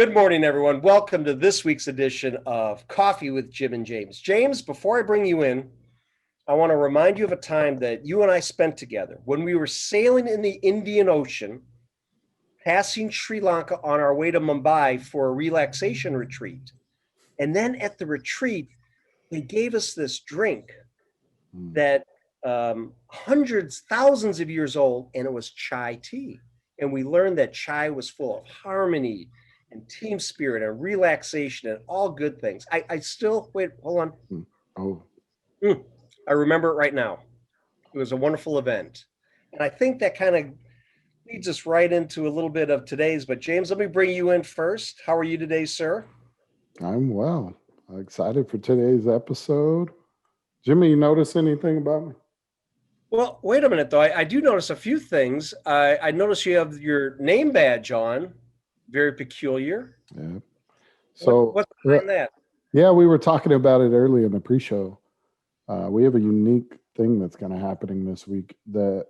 Good morning, everyone. Welcome to this week's edition of Coffee with Jim and James. James, before I bring you in, I want to remind you of a time that you and I spent together when we were sailing in the Indian Ocean, passing Sri Lanka on our way to Mumbai for a relaxation retreat. And then at the retreat, they gave us this drink that hundreds, thousands of years old, and it was chai tea. And we learned that chai was full of harmony and team spirit and relaxation and all good things. I still, wait, hold on. I remember it right now. It was a wonderful event. And I think that kind of leads us right into a little bit of today's, but James, let me bring you in first. How are you today, sir? I'm well. Excited for today's episode. Jimmy, you notice anything about me? Well, wait a minute, though. I do notice a few things. I notice you have your name badge on. Very peculiar. Yeah. So what's behind that? Yeah, we were talking about it early in the pre-show. We have a unique thing that's going to happening this week that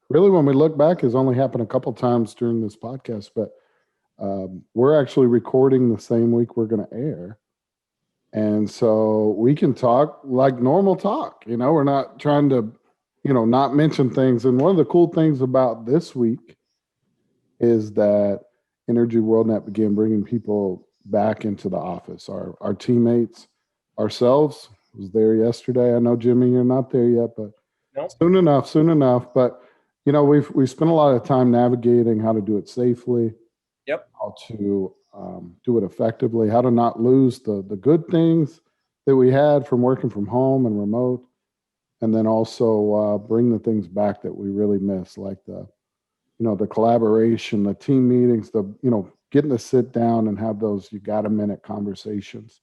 really, when we look back, has only happened a couple times during this podcast. But we're actually recording the same week we're going to air, and so we can talk like normal talk. You know, we're not trying to, not mention things. And one of the cool things about this week is that Energy Worldnet began bringing people back into the office. Our teammates, ourselves, was there yesterday. I know, Jimmy, you're not there yet, but no. Soon enough. But we've spent a lot of time navigating how to do it safely. Yep. How to do it effectively. How to not lose the good things that we had from working from home and remote, and then also bring the things back that we really miss, like the collaboration, the team meetings, getting to sit down and have those you got a minute conversations.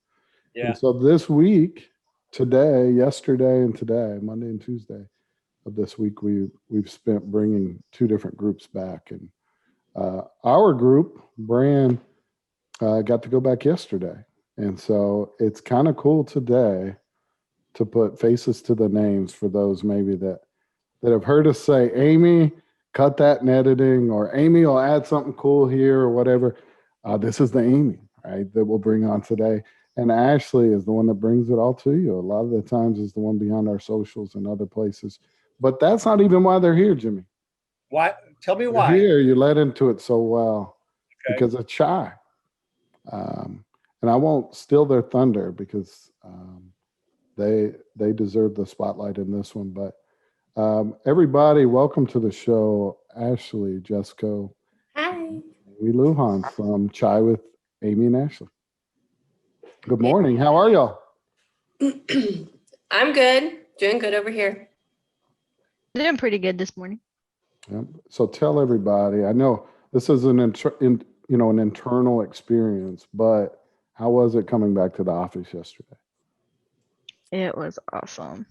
Yeah. And so this week, yesterday and today, Monday and Tuesday of this week, we've spent bringing two different groups back. And our group, Brand, got to go back yesterday. And so it's kind of cool today to put faces to the names for those maybe that have heard us say, Amy, cut that in editing, or Amy will add something cool here or whatever. This is the Amy, right, that we'll bring on today. And Ashley is the one that brings it all to you. A lot of the times is the one behind our socials and other places. But that's not even why they're here, Jimmy. Why? Tell me they're why. Here, you led into it so well. Okay. Because of chai. And I won't steal their thunder because they deserve the spotlight in this one. But everybody, welcome to the show. Ashley, Jesko. Hi. Amy Lujan from Chai with Amy and Ashley. Good morning. How are y'all? I'm good. Doing good over here. Doing pretty good this morning. Yep. So tell everybody. I know this is an internal experience, but how was it coming back to the office yesterday? It was awesome.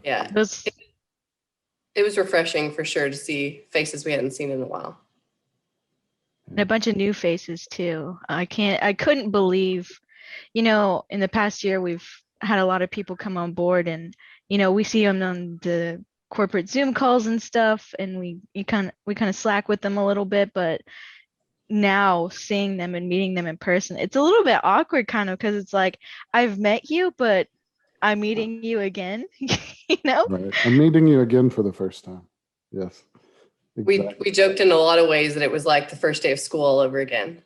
Yeah. It was refreshing for sure to see faces we hadn't seen in a while. And a bunch of new faces too. I couldn't believe, in the past year we've had a lot of people come on board, and we see them on the corporate Zoom calls and stuff, and we kind of slack with them a little bit, but now seeing them and meeting them in person, it's a little bit awkward kind of, because it's like, I've met you, but I'm meeting you again. Right. I'm meeting you again for the first time. Yes. Exactly. We joked in a lot of ways that it was like the first day of school all over again.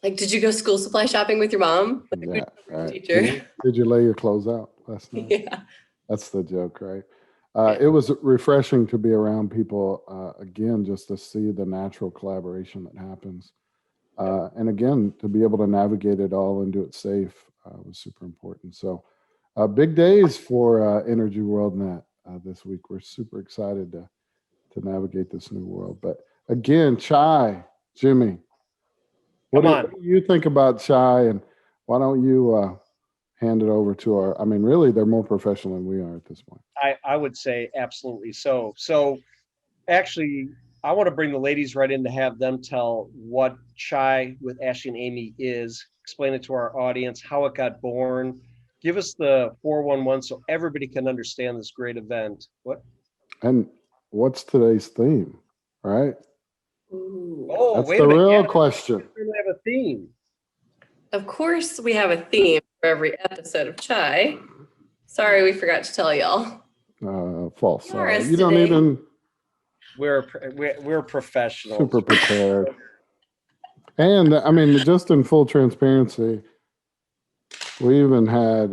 Like, did you go school supply shopping with your mom? Yeah, right. Teacher. Did you lay your clothes out last night? Yeah. That's the joke, right? It was refreshing to be around people again, just to see the natural collaboration that happens. And again, to be able to navigate it all and do it safe was super important. So big days for Energy Worldnet this week. We're super excited to navigate this new world. But again, chai, Jimmy, what do you think about chai? And why don't you hand it over to really, they're more professional than we are at this point. I would say absolutely so. So actually, I want to bring the ladies right in to have them tell what Chai with Ashley and Amy is, explain it to our audience, how it got born. Give us the 411 so everybody can understand this great event. What? And what's today's theme, right? Ooh. Oh, That's wait the a minute. real Yeah, question. we have a theme. Of course, we have a theme for every episode of Chai. Sorry, we forgot to tell y'all. False. Yours You don't today. even We're professionals. super prepared. And I mean, just in full transparency, we even had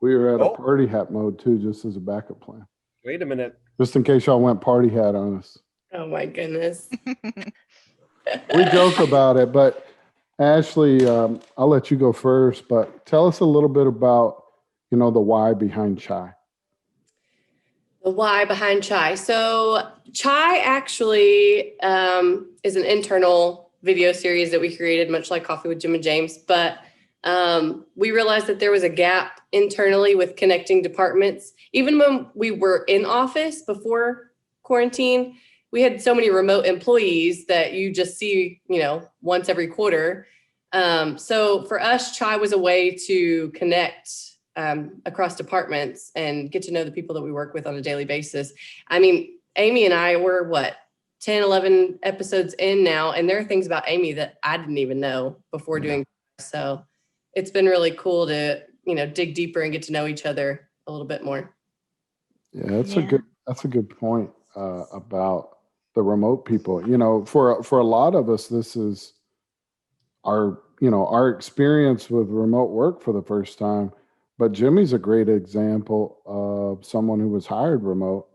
we were at a Oh. party hat mode too, just as a backup plan, Wait a minute. just in case y'all went party hat on us. Oh my goodness. We joke about it, but Ashley, I'll let you go first. But tell us a little bit about the why behind Chai. The why behind Chai. So Chai actually is an internal video series that we created, much like Coffee with Jim and James. But we realized that there was a gap internally with connecting departments. Even when we were in office before quarantine, we had so many remote employees that you just see, once every quarter. So for us, Chai was a way to connect across departments and get to know the people that we work with on a daily basis. I mean, Amy and I were 10, 11 episodes in now, and there are things about Amy that I didn't even know before doing. So it's been really cool to, dig deeper and get to know each other a little bit more. Yeah, that's a good point about the remote people. For a lot of us, this is our experience with remote work for the first time. But Jimmy's a great example of someone who was hired remote,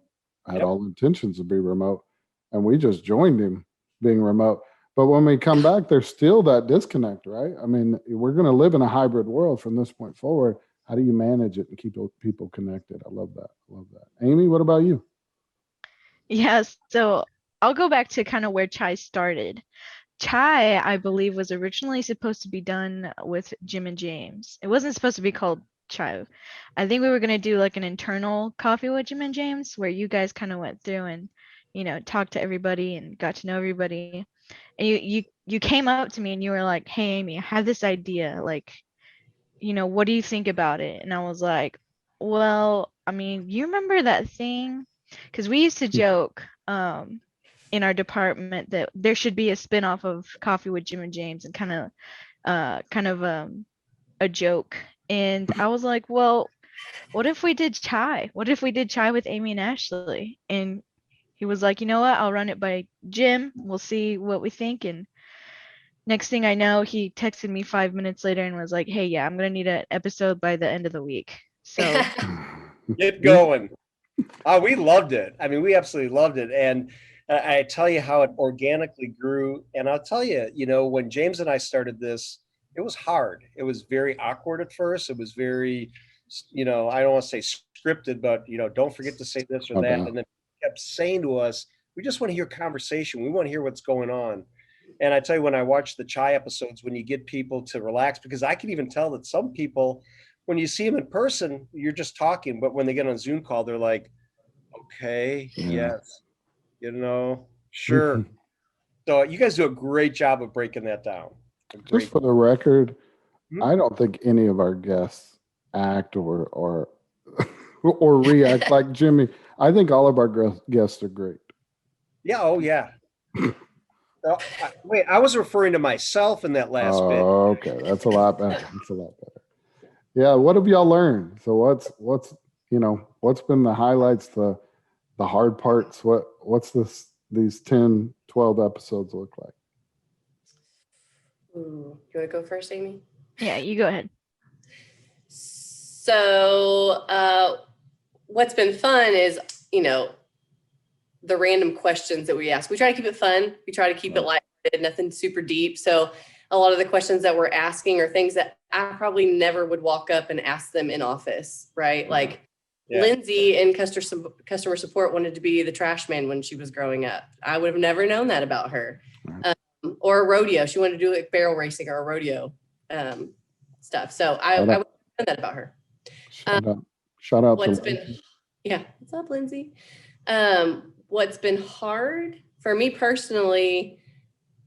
had all intentions to be remote, and we just joined him being remote. But when we come back, there's still that disconnect, right? I mean, we're going to live in a hybrid world from this point forward. How do you manage it and keep people connected? I love that. Amy, what about you? Yes, so I'll go back to kind of where Chai started. Chai, I believe, was originally supposed to be done with Jim and James. It wasn't supposed to be called Chai. I think we were going to do like an internal coffee with Jim and James where you guys kind of went through and, talked to everybody and got to know everybody. And you came up to me and you were like, "Hey, Amy, I have this idea. Like, what do you think about it?" And I was like, "Well, I mean, you remember that thing?" Because we used to joke in our department that there should be a spinoff of Coffee with Jim and James, and kind of a joke. And I was like, "Well, what if we did Chai? What if we did Chai with Amy and Ashley?" And he was like, "You know what? I'll run it by Jim. We'll see what we think." And next thing I know, he texted me 5 minutes later and was like, "Hey, yeah, I'm gonna need an episode by the end of the week." So Get going. We loved it. I mean, we absolutely loved it. And I tell you how it organically grew. And I'll tell you, when James and I started this, it was hard. It was very awkward at first. It was very, I don't want to say scripted, but, don't forget to say this or that. And then he kept saying to us, we just want to hear conversation. We want to hear what's going on. And I tell you, when I watch the Chai episodes, when you get people to relax, because I can even tell that some people, when you see them in person, you're just talking. But when they get on a Zoom call, they're like, okay, yes, sure. So you guys do a great job of breaking that down. Just for the record, I don't think any of our guests act or react like Jimmy. I think all of our guests are great. Yeah. Oh, yeah. Wait, I was referring to myself in that last bit. Okay, that's a lot better. Yeah, what have y'all learned? So what's been the highlights, the hard parts? What's these 10, 12 episodes look like? Ooh, you want to go first, Amy? yeah, you go ahead. So what's been fun is, the random questions that we ask. We try to keep it fun. We try to keep it lighthearted, nothing super deep. So a lot of the questions that we're asking are things that I probably never would walk up and ask them in office, right? Like Lindsay in customer support wanted to be the trash man when she was growing up. I would have never known that about her. Or a rodeo. She wanted to do like barrel racing or a rodeo stuff. So I would have known that about her. Shout out to Lindsay. What's up, Lindsay? What's been hard for me personally,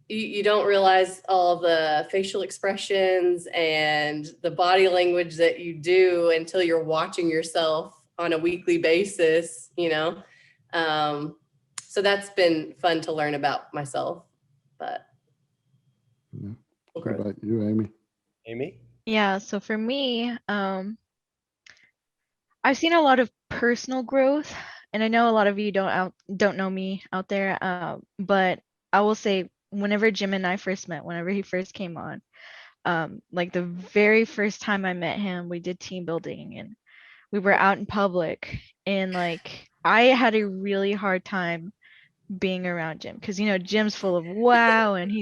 you don't realize all the facial expressions and the body language that you do until you're watching yourself on a weekly basis, So that's been fun to learn about myself. but Yeah. we'll What grow. about you, Amy? Amy? Yeah, so for me, I've seen a lot of personal growth, and I know a lot of you don't know me out there, but I will say whenever Jim and I first met, whenever he first came on, like the very first time I met him, we did team building and we were out in public, and like I had a really hard time being around Jim because Jim's full of wow, and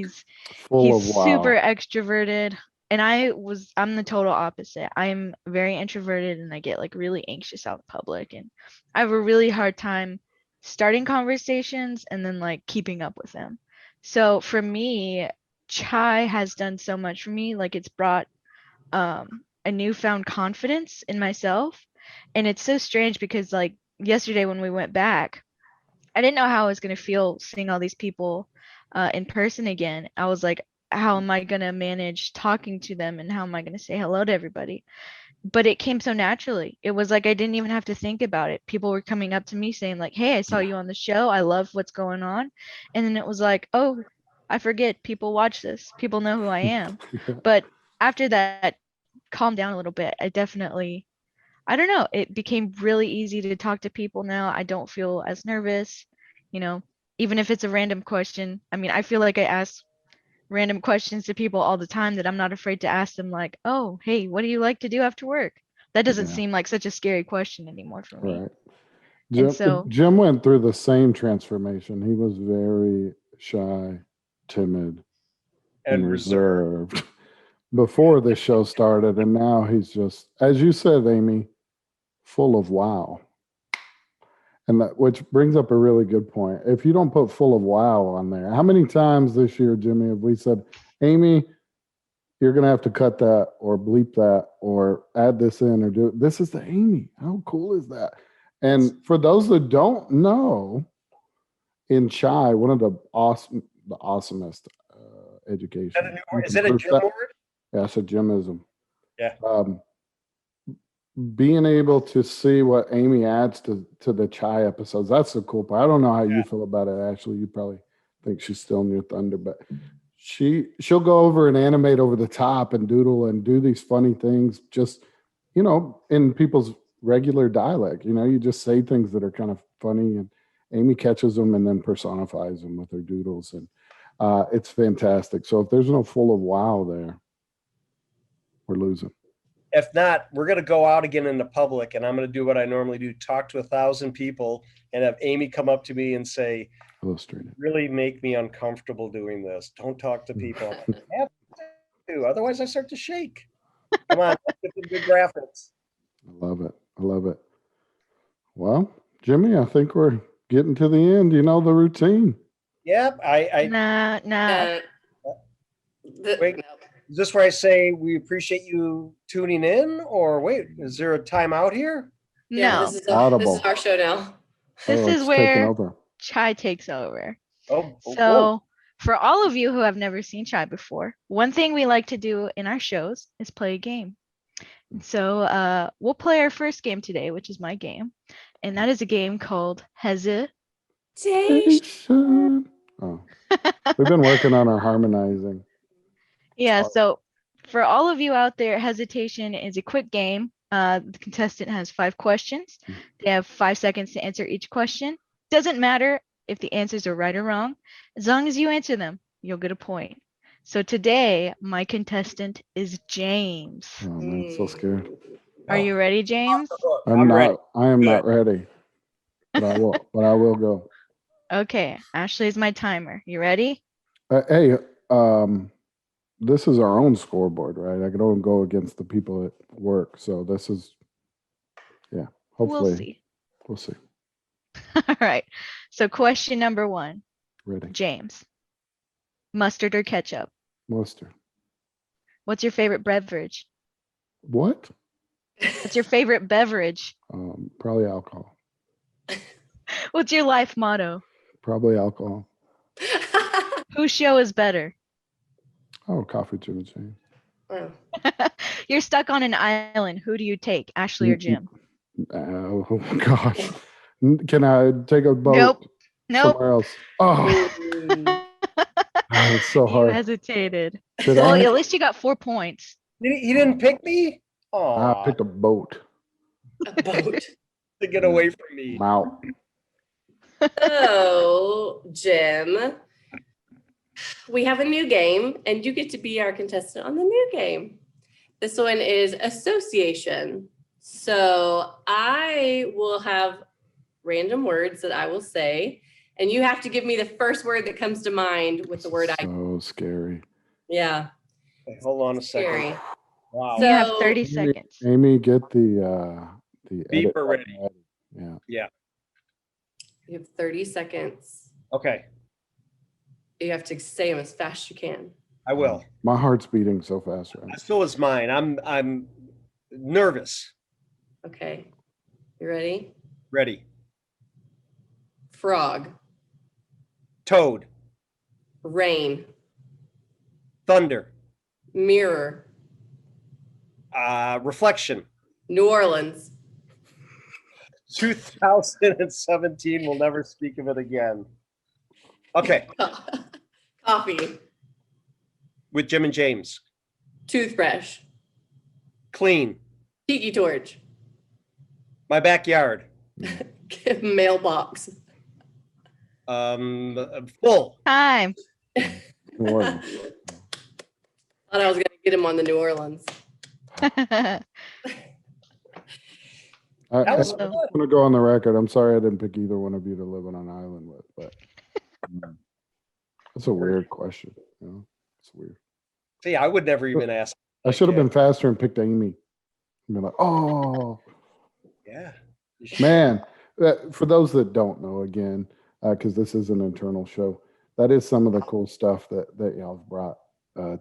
Full he's of super wow. extroverted, and I'm the total opposite. I'm very introverted and I get like really anxious out in public, and I have a really hard time starting conversations and then like keeping up with them. So for me, chai has done so much for me. Like it's brought a newfound confidence in myself, and it's so strange because like yesterday when we went back, I didn't know how I was going to feel seeing all these people in person again. I was like, how am I going to manage talking to them and how am I going to say hello to everybody? But it came so naturally. It was like I didn't even have to think about it. People were coming up to me saying like, "Hey, I saw Yeah. you on the show. I love what's going on." And then it was like, "Oh, I forget people watch this. People know who I am." Yeah. But after that calmed down a little bit, I don't know, it became really easy to talk to people now. I don't feel as nervous, you know, even if it's a random question. I mean, I feel like I ask random questions to people all the time that I'm not afraid to ask them, like, "Oh, hey, what do you like to do after work?" That doesn't Yeah. seem like such a scary question anymore for me. Right. And Jim, so, Jim went through the same transformation. He was very shy, timid, and And reserved. reserved before this show started. And now he's just, as you said, Amy, full of wow. And that, which brings up a really good point. If you don't put full of wow on there, how many times this year, Jimmy, have we said, Amy, you're going to have to cut that or bleep that or add this in or do it? This is the Amy. How cool is that? And for those that don't know, in Chai, one of the awesomest education. Is it a gym word? Yeah, it's a Jimism. Yeah. Being able to see what Amy adds to the Chai episodes, that's the cool part. I don't know how you feel about it, Ashley. You probably think she's still in your thunder, but she'll go over and animate over the top and doodle and do these funny things just, in people's regular dialect. You just say things that are kind of funny, and Amy catches them and then personifies them with her doodles, and it's fantastic. So if there's no full of wow there, we're losing. If not, we're going to go out again in the public, and I'm going to do what I normally do: talk to 1,000 people, and have Amy come up to me and say, Illustrated. "Really make me uncomfortable doing this. Don't talk to people." I have to, otherwise I start to shake. Come on, let's get some good graphics. I love it. I love it. Well, Jimmy, I think we're getting to the end. You know the routine. Yep. nah. Wait. No. Is this where I say we appreciate you tuning in, or wait, is there a timeout here? Yeah, No. this is Audible. our show now. This is it's taking where over. chai takes over. Oh, whoa. So, for all of you who have never seen chai before, one thing we like to do in our shows is play a game. So, we'll play our first game today, which is my game, and that is a game called Hesitation. Oh, we've been working on our harmonizing. Yeah, so for all of you out there, Hesitation is a quick game. The contestant has 5 questions. They have 5 seconds to answer each question. Doesn't matter if the answers are right or wrong. As long as you answer them, you'll get a point. So today, my contestant is James. Oh man, so scared. Are you ready, James? I'm ready. I am not ready. But I will go. Okay, Ashley is my timer. You ready? Hey, this is our own scoreboard, right? I can only go against the people at work. So this is, hopefully. We'll see. All right. So question number 1. Ready. James. Mustard or ketchup? Mustard. What's your favorite beverage? What? What's your favorite beverage? Probably alcohol. What's your life motto? Probably alcohol. Whose show is better? Oh, coffee, Jimmy James. Wow. You're stuck on an island. Who do you take, Ashley or Jim? Oh gosh. Can I take a boat Nope. somewhere else? Oh, it's so You hard. hesitated. Did Well, I? at least you got 4 points. He didn't pick me? I Oh, picked a boat. A boat. to get away from me. I'm out. So, Jim, we have a new game, and you get to be our contestant on the new game. This one is association. So I will have random words that I will say, and you have to give me the first word that comes to mind with the word I. So scary. Yeah, Okay, hold on a second. scary. Wow. You have So- 30 seconds. Amy, get the edit Beeper button ready. Yeah. Yeah. You have 30 seconds. Okay. You have to say them as fast as you can. I will. My heart's beating so fast right now. So is mine. I'm nervous. Okay. You ready? Ready. Frog, Toad. rain, Thunder. mirror, Reflection. New Orleans, 2017. We'll never speak of it again. Okay. coffee, With Jim and James. toothbrush, Clean. tiki torch, My backyard. mailbox, Full. Time. New Orleans. Thought I was gonna get him on the New Orleans. I, That was I'm fun. gonna go on the record. I'm sorry I didn't pick either one of you to live on an island with, but that's a weird question. You know, it's weird. See, I would never even ask. I should have been faster and picked Amy. And been like, oh Yeah. You should- man. For those that don't know, again, because this is an internal show, that is some of the cool stuff that y'all have brought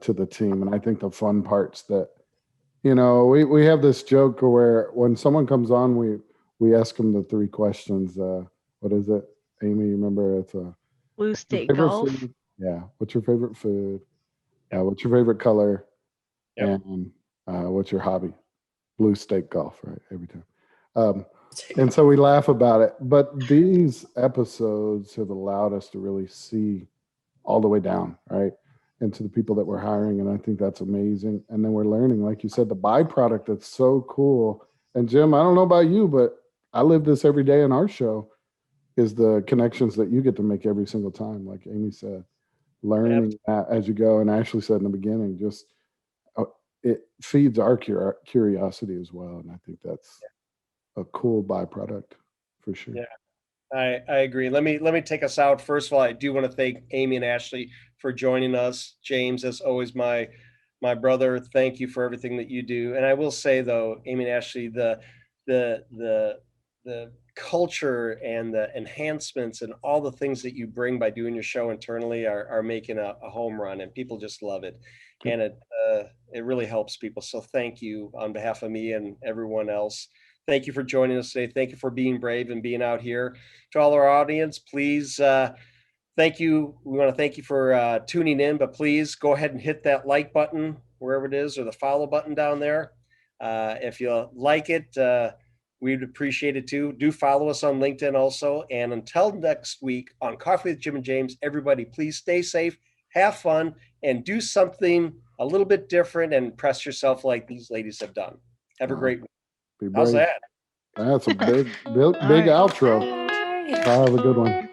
to the team, and I think the fun parts that, you know, we have this joke where when someone comes on, we ask them the 3 questions. What is it, Amy? You remember? It's a Blue your State favorite Golf. food? Yeah. What's your favorite food? What's your favorite color? Yep. And what's your hobby? Blue State Golf, right? Every time. And so we laugh about it. But these episodes have allowed us to really see all the way down, right? And to the people that we're hiring. And I think that's amazing. And then we're learning, like you said, the byproduct that's so cool. And Jim, I don't know about you, but I live this every day in our show, is the connections that you get to make every single time. Like Amy said, learning that as you go. And Ashley said in the beginning, just it feeds our curiosity as well. And I think that's a cool byproduct for sure. Yeah. I agree. Let me take us out. First of all, I do want to thank Amy and Ashley for joining us. James, as always, my brother, thank you for everything that you do. And I will say though, Amy and Ashley, the culture and the enhancements and all the things that you bring by doing your show internally are making a home run, and people just love it. And it really helps people. So thank you on behalf of me and everyone else. Thank you for joining us today. Thank you for being brave and being out here. To all our audience, please, thank you. We want to thank you for tuning in, but please go ahead and hit that like button wherever it is, or the follow button down there. If you like it, we'd appreciate it too. Do follow us on LinkedIn also. And until next week on Coffee with Jim and James, everybody, please stay safe, have fun, and do something a little bit different and impress yourself like these ladies have done. Have a great week. Be How's brave. that? That's a big right. outro. Bye. Have a good one.